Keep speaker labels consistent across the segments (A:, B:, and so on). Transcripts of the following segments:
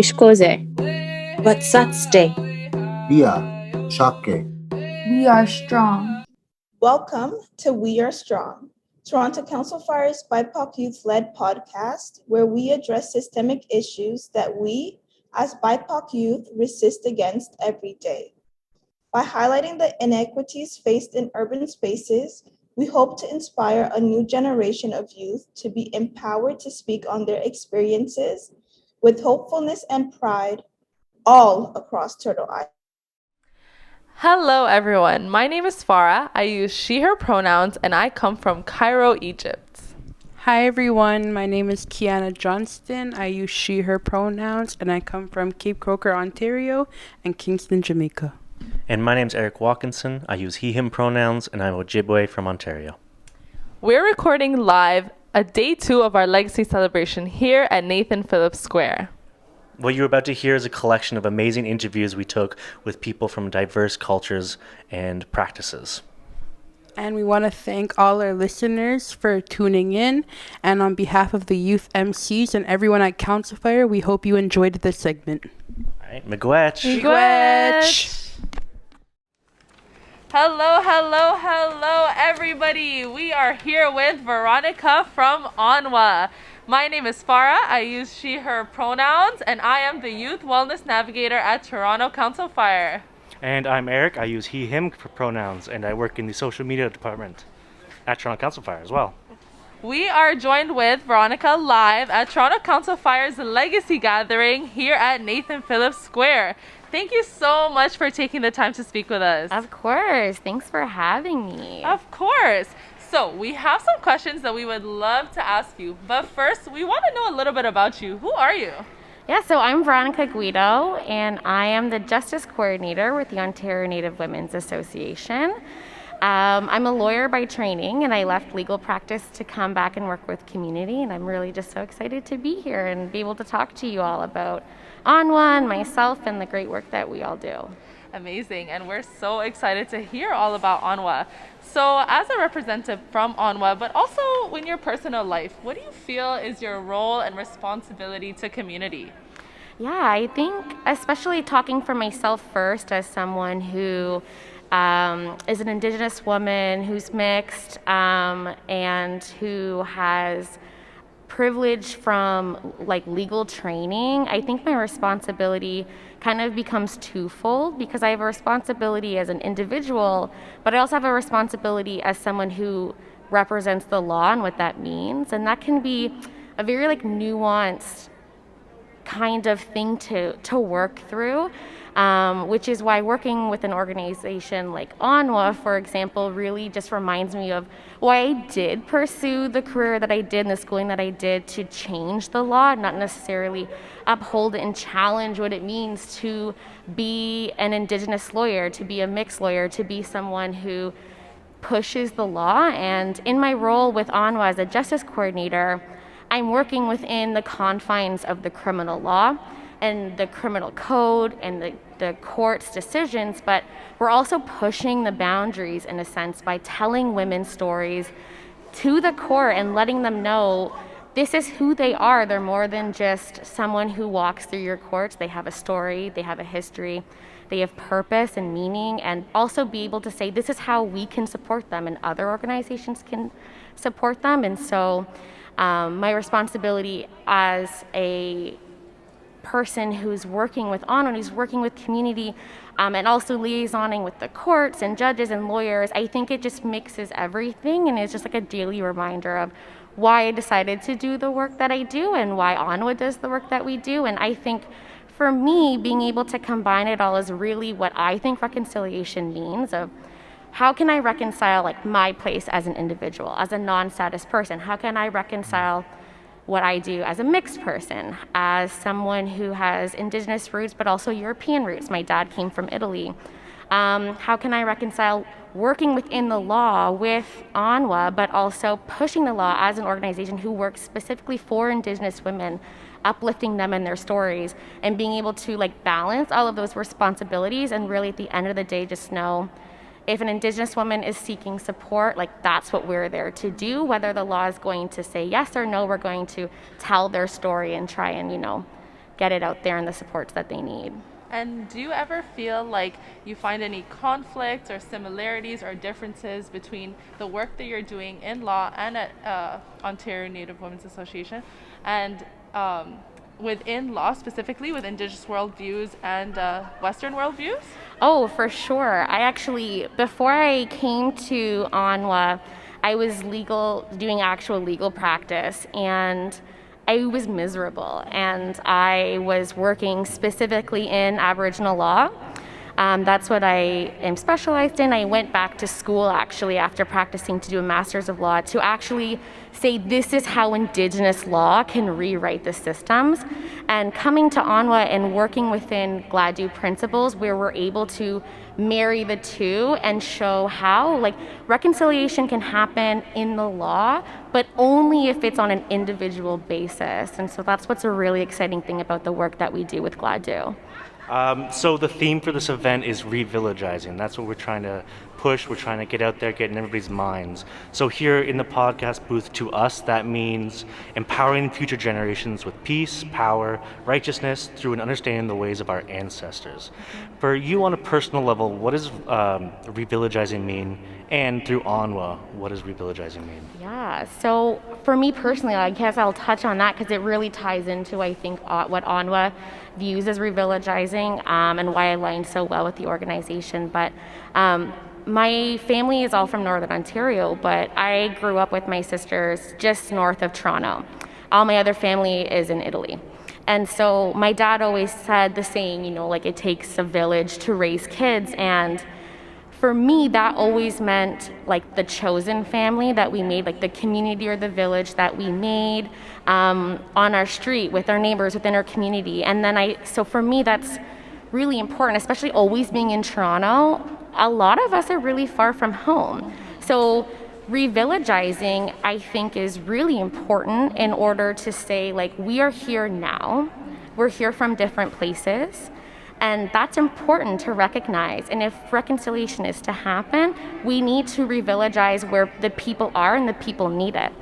A: Mishkoze. Watsatste.
B: Bia, Shake.
C: We are strong.
D: Welcome to We Are Strong, Toronto Council Fire's BIPOC youth-led podcast, where we address systemic issues that we, as BIPOC youth, resist against every day. By highlighting the inequities faced in urban spaces, we hope to inspire a new generation of youth to be empowered to speak on their experiences with hopefulness and pride all across Turtle Island.
E: Hello everyone, my name is Farah. I use she, her pronouns, and I come from Cairo, Egypt.
F: Hi everyone, my name is Kiana Johnston. I use she, her pronouns, and I come from Cape Croker, Ontario, and Kingston, Jamaica.
G: And my name's Eric Walkinson. I use he, him pronouns, and I'm Ojibwe from Ontario.
E: We're recording live a day 2 of our legacy celebration here at Nathan Phillips Square.
G: What you're about to hear is a collection of amazing interviews we took with people from diverse cultures and practices.
F: And we want to thank all our listeners for tuning in. And on behalf of the youth MCs and everyone at Council Fire, we hope you enjoyed this segment.
G: All right, miigwech.
E: Miigwech. Hello, everybody. We are here with Veronica from ONWA. My name is Farah. I use she, her pronouns, and I am the Youth Wellness Navigator at Toronto Council Fire.
H: And I'm Eric. I use he, him pronouns, and I work in the social media department at Toronto Council Fire as well.
E: We are joined with Veronica live at Toronto Council Fire's Legacy Gathering here at Nathan Phillips Square. Thank you so much for taking the time to speak with us.
I: Of course. Thanks for having me.
E: Of course. So we have some questions that we would love to ask you. But first, we want to know a little bit about you. Who are you?
I: Yeah, so I'm Veronica Guido, and I am the Justice Coordinator with the Ontario Native Women's Association. I'm a lawyer by training, and I left legal practice to come back and work with community, and I'm really just so excited to be here and be able to talk to you all about ONWA and myself and the great work that we all do.
E: Amazing, and we're so excited to hear all about ONWA. So as a representative from ONWA, but also in your personal life, what do you feel is your role and responsibility to community?
I: Yeah, I think especially talking for myself first as someone who is an Indigenous woman who's mixed and who has privilege from like legal training, I think my responsibility kind of becomes twofold because I have a responsibility as an individual, but I also have a responsibility as someone who represents the law and what that means. And that can be a very like nuanced kind of thing to work through, which is why working with an organization like ONWA, for example, really just reminds me of why I did pursue the career that I did and the schooling that I did to change the law, not necessarily uphold and challenge what it means to be an Indigenous lawyer, to be a mixed lawyer, to be someone who pushes the law. And in my role with ONWA as a justice coordinator, I'm working within the confines of the criminal law and the criminal code and the court's decisions, but we're also pushing the boundaries in a sense by telling women's stories to the court and letting them know this is who they are. They're more than just someone who walks through your courts. They have a story, they have a history, they have purpose and meaning, and also be able to say this is how we can support them and other organizations can support them. And so my responsibility as a person who's working with ONWA, who's working with community, and also liaisoning with the courts and judges and lawyers, I think it just mixes everything and it's just like a daily reminder of why I decided to do the work that I do and why ONWA does the work that we do. And I think for me, being able to combine it all is really what I think reconciliation means of how can I reconcile like my place as an individual, as a non-status person? How can I reconcile what I do as a mixed person, as someone who has Indigenous roots but also European roots? My dad came from Italy. How can I reconcile working within the law with ONWA but also pushing the law as an organization who works specifically for Indigenous women, uplifting them and their stories, and being able to like balance all of those responsibilities and really at the end of the day just know if an Indigenous woman is seeking support, like that's what we're there to do. Whether the law is going to say yes or no, we're going to tell their story and try and, get it out there and the supports that they need.
E: And do you ever feel like you find any conflicts or similarities or differences between the work that you're doing in law and at Ontario Native Women's Association and within law, specifically with Indigenous worldviews and Western worldviews?
I: Oh, for sure. I actually, before I came to ONWA, I was doing actual legal practice, and I was miserable, and I was working specifically in Aboriginal law. That's what I am specialized in. I went back to school actually after practicing to do a Master's of Law to actually say this is how Indigenous law can rewrite the systems. And coming to ONWA and working within GLADU principles where we're able to marry the two and show how reconciliation can happen in the law, but only if it's on an individual basis. And so that's what's a really exciting thing about the work that we do with GLADU.
H: So the theme for this event is revillagizing. That's what we're trying to push. We're trying to get out there, get in everybody's minds. So here in the podcast booth, to us, that means empowering future generations with peace, power, righteousness through an understanding the ways of our ancestors. For you on a personal level, what does revillagizing mean? And through ONWA, what does revillagizing mean?
I: Yeah, so for me personally, I guess I'll touch on that because it really ties into, I think, what ONWA views as revillagizing and why I align so well with the organization. But my family is all from Northern Ontario, but I grew up with my sisters just north of Toronto. All my other family is in Italy. And so my dad always said the saying, it takes a village to raise kids. And for me, that always meant the chosen family that we made, the community or the village that we made on our street with our neighbors within our community. And then so for me, that's really important, especially always being in Toronto. A lot of us are really far from home. So revillagizing, I think, is really important in order to say, we are here now. We're here from different places. And that's important to recognize. And if reconciliation is to happen, we need to revillagize where the people are and the people need it.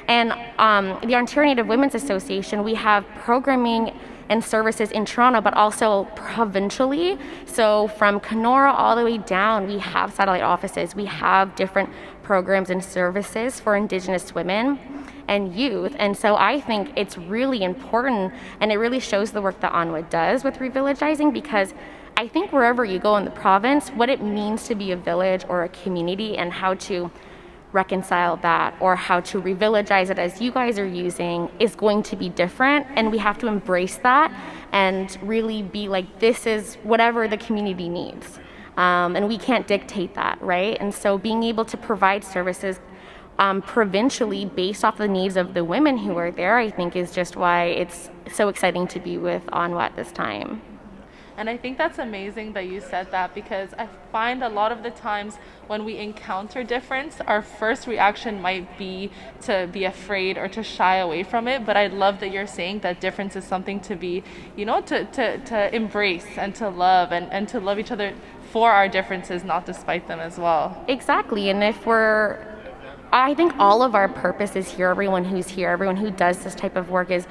I: And the Ontario Native Women's Association, we have programming and services in Toronto, but also provincially. So from Kenora all the way down, we have satellite offices. We have different programs and services for Indigenous women and youth. And so I think it's really important, and it really shows the work that ONWA does with revillagizing, because I think wherever you go in the province, what it means to be a village or a community and how to reconcile that or how to revillagize it as you guys are using is going to be different, and we have to embrace that and really be this is whatever the community needs, and we can't dictate that, right? And so being able to provide services provincially based off the needs of the women who are there, I think is just why it's so exciting to be with ONWA at this time.
E: And I think that's amazing that you said that, because I find a lot of the times when we encounter difference, our first reaction might be to be afraid or to shy away from it. But I love that you're saying that difference is something to be, to embrace and to love and to love each other for our differences, not despite them as well.
I: Exactly. And I think all of our purpose is here, everyone who's here, everyone who does this type of work, is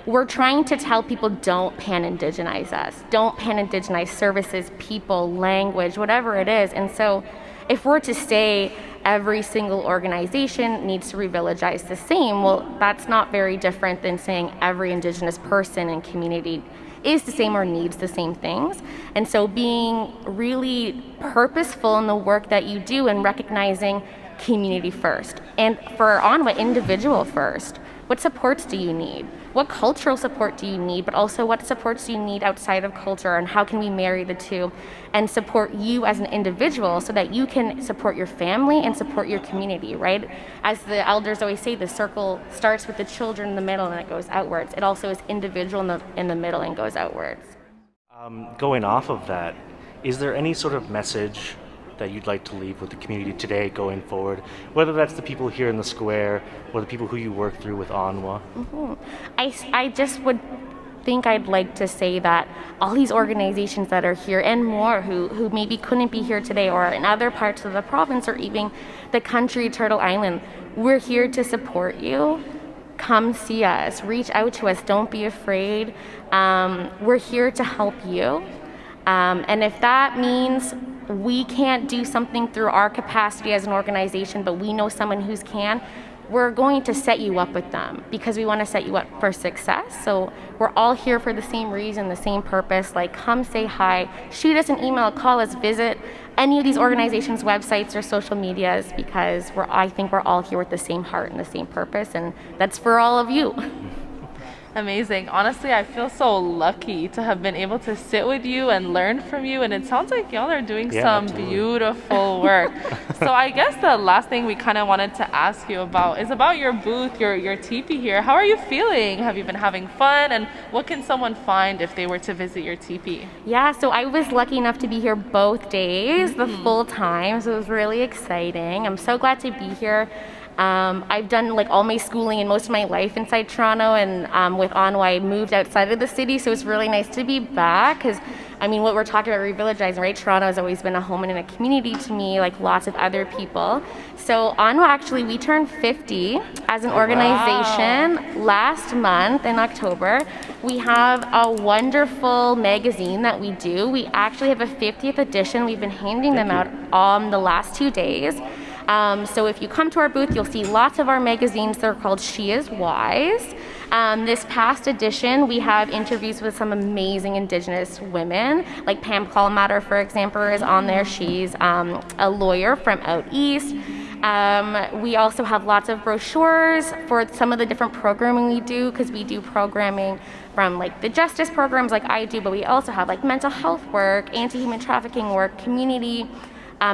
I: we're trying to tell people don't pan-indigenize us. Don't pan-indigenize services, people, language, whatever it is. And so if we're to say every single organization needs to revillagize the same, well, that's not very different than saying every Indigenous person and community is the same or needs the same things. And so being really purposeful in the work that you do and recognizing community first. And for ONWA, individual first. What supports do you need? What cultural support do you need? But also what supports do you need outside of culture, and how can we marry the two and support you as an individual so that you can support your family and support your community, right? As the elders always say, the circle starts with the children in the middle and it goes outwards. It also is individual in the middle and goes outwards.
H: Going off of that, is there any sort of message that you'd like to leave with the community today going forward, whether that's the people here in the square or the people who you work through with ONWA?
I: Mm-hmm. I just would think I'd like to say that all these organizations that are here and more who maybe couldn't be here today or in other parts of the province or even the country, Turtle Island, we're here to support you. come see us, reach out to us, don't be afraid. We're here to help you. And if that means we can't do something through our capacity as an organization, but we know someone who can, we're going to set you up with them because we want to set you up for success. So we're all here for the same reason, the same purpose. Like, come say hi, shoot us an email, call us, visit any of these organizations' websites or social medias, because I think we're all here with the same heart and the same purpose, and that's for all of you.
E: Amazing. Honestly, I feel so lucky to have been able to sit with you and learn from you. And it sounds like y'all are doing some
H: absolutely.
E: beautiful work. So I guess the last thing we kind of wanted to ask you about is about your booth, your teepee here. How are you feeling? Have you been having fun? And what can someone find if they were to visit your teepee?
I: Yeah, so I was lucky enough to be here both days, the full time. So it was really exciting. I'm so glad to be here. I've done like all my schooling and most of my life inside Toronto, and with ONWA I moved outside of the city, so it's really nice to be back because I mean, what we're talking about revillagizing, right? Toronto has always been a home and a community to me, like lots of other people. So ONWA, actually, we turned 50 as an organization last month in October. We have a wonderful magazine that we do. We actually have a 50th edition. We've been handing them out on the last 2 days. So if you come to our booth, you'll see lots of our magazines. They're called She Is Wise. This past edition, we have interviews with some amazing Indigenous women, like Pam Callmatter, for example, is on there. She's a lawyer from out east. We also have lots of brochures for some of the different programming we do, because we do programming from like the justice programs like I do, but we also have like mental health work, anti-human trafficking work, community,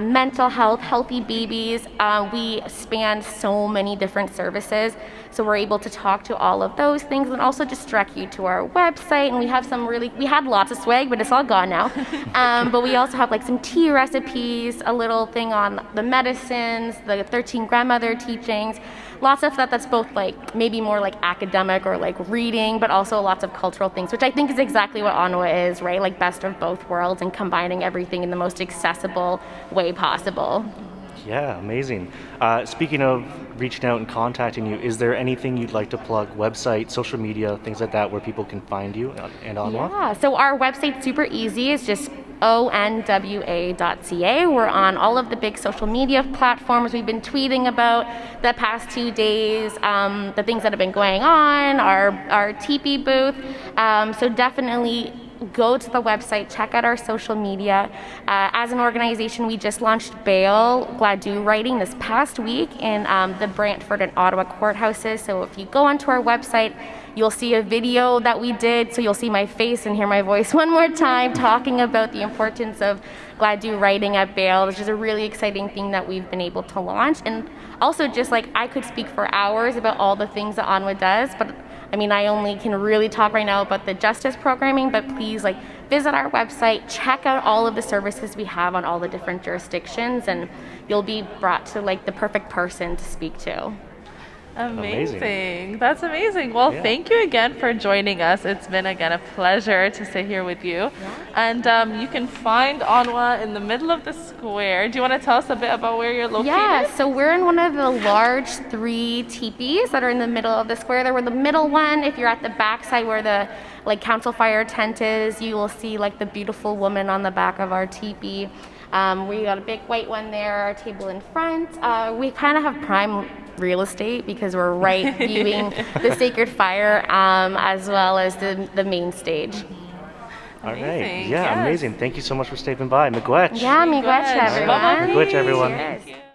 I: mental health, healthy babies. We span so many different services, so we're able to talk to all of those things and also just direct you to our website. And we have we had lots of swag, but it's all gone now. But we also have like some tea recipes, a little thing on the medicines, the 13 grandmother teachings, lots of stuff that's both like maybe more like academic or like reading, but also lots of cultural things, which I think is exactly what ONWA is, right? Like best of both worlds and combining everything in the most accessible way possible.
H: Yeah, amazing. Speaking of reaching out and contacting you, is there anything you'd like to plug? Website, social media, things like that, where people can find you and ONWA?
I: Yeah, so our website's super easy. It's just onwa.ca. We're on all of the big social media platforms. We've been tweeting about the past 2 days, the things that have been going on, our teepee booth. So definitely go to the website, check out our social media. As an organization, we just launched bail Gladue writing this past week in the Brantford and Ottawa courthouses. So if you go onto our website, you'll see a video that we did, so you'll see my face and hear my voice one more time talking about the importance of Gladue writing at bail, which is a really exciting thing that we've been able to launch. And also just like I could speak for hours about all the things that ONWA does, but I mean, I only can really talk right now about the justice programming, but please like visit our website, check out all of the services we have on all the different jurisdictions, and you'll be brought to like the perfect person to speak to.
E: Amazing. That's amazing. Well, thank you again for joining us. It's been again a pleasure to sit here with you. And you can find ONWA in the middle of the square. Do you want to tell us a bit about where you're located?
I: Yeah, so we're in one of the large 3 teepees that are in the middle of the square. We're the middle one. If you're at the back side where the like council fire tent is, you will see like the beautiful woman on the back of our teepee. We got a big white one there, our table in front. We kind of have prime real estate because we're right viewing the sacred fire as well as the main stage.
H: All right. Yeah, amazing. Thank you so much for stopping by. Miigwech.
I: Yeah, miigwech, everyone.
H: Miigwech, everyone.
I: Cheers.